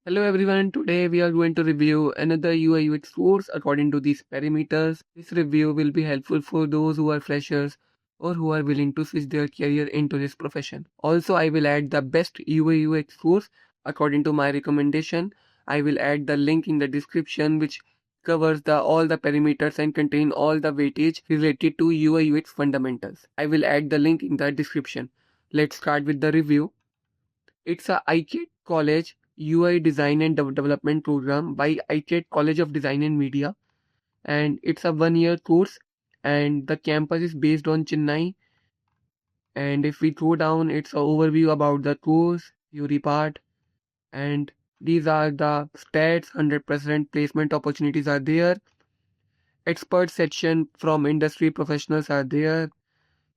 Hello everyone, today we are going to review another UI UX course according to these parameters. This review will be helpful for those who are freshers or who are willing to switch their career into this profession. Also, I will add the best UI UX course according to my recommendation. I will add the link in the description which covers all the parameters and contain all the weightage related to UI UX fundamentals. I will add the link in the description. Let's start with the review. It's a ICAT College UI Design and Development program by ICAT College of Design and Media, and it's a 1 year course, and the campus is based on Chennai. And if we go down, it's an overview about the course, theory part, and these are the stats. 100% placement opportunities are there. Expert section from industry professionals are there.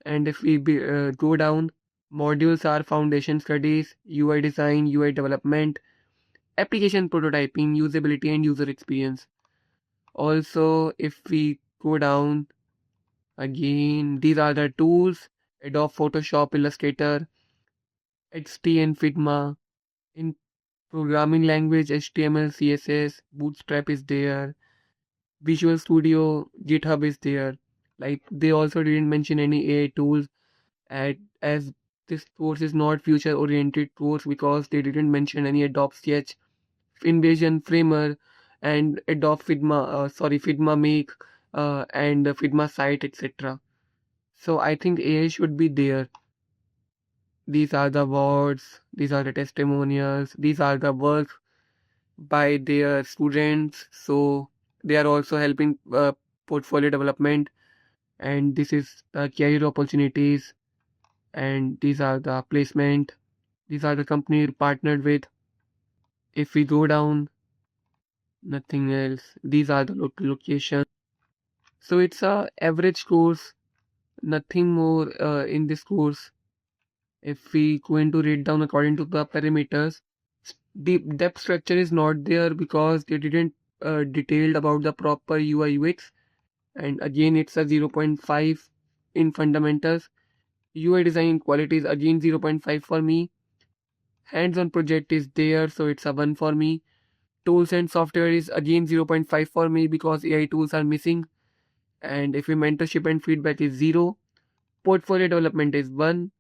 And if we go down, modules are foundation studies, UI design, UI development, application prototyping, usability, and user experience. Also, if we go down again, these are the tools: Adobe Photoshop, Illustrator, XD, and Figma. In programming language, HTML, CSS, Bootstrap is there, Visual Studio, GitHub is there. Like, they also didn't mention any AI tools, as this course is not future oriented course because they didn't mention any Adobe Sketch, Invasion Framer, and Adobe Figma Make, and Figma Site, etc. So I think AI should be there. These are the words, these are the testimonials, these are the works by their students. So they are also helping portfolio development, and this is the career opportunities, and these are the placement. These are the company partnered with. If we go down, nothing else. These are the locations. So it's a average course, nothing more in this course. If we going to read down according to the parameters, the depth structure is not there because they didn't detailed about the proper UI UX. And again, it's a 0.5 in fundamentals. UI design quality is again 0.5 for me. Hands-on project is there, so it's a 1 for me. Tools and software is again 0.5 for me because AI tools are missing. And if we mentorship and feedback is 0. Portfolio development is 1.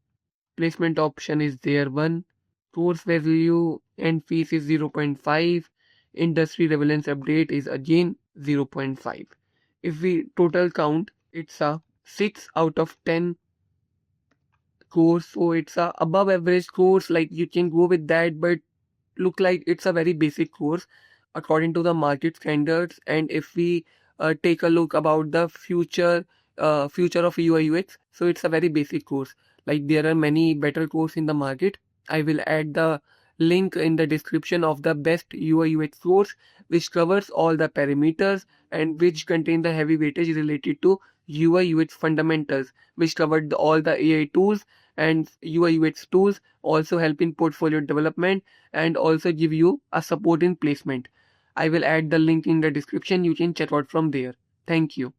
Placement option is there 1. Course value and fees is 0.5. Industry relevance update is again 0.5. If we total count, it's a 6 out of 10 course. So it's a above average course, like you can go with that, but look like it's a very basic course according to the market standards. And if we take a look about the future of UI UX, so it's a very basic course. Like, there are many better course in the market. I will add the link in the description of the best UI UX course which covers all the parameters and which contain the heavy weightage related to UI UX fundamentals, which covered all the AI tools and UI UX tools, also help in portfolio development, and also give you a support in placement. I will add the link in the description. You can check out from there. Thank you.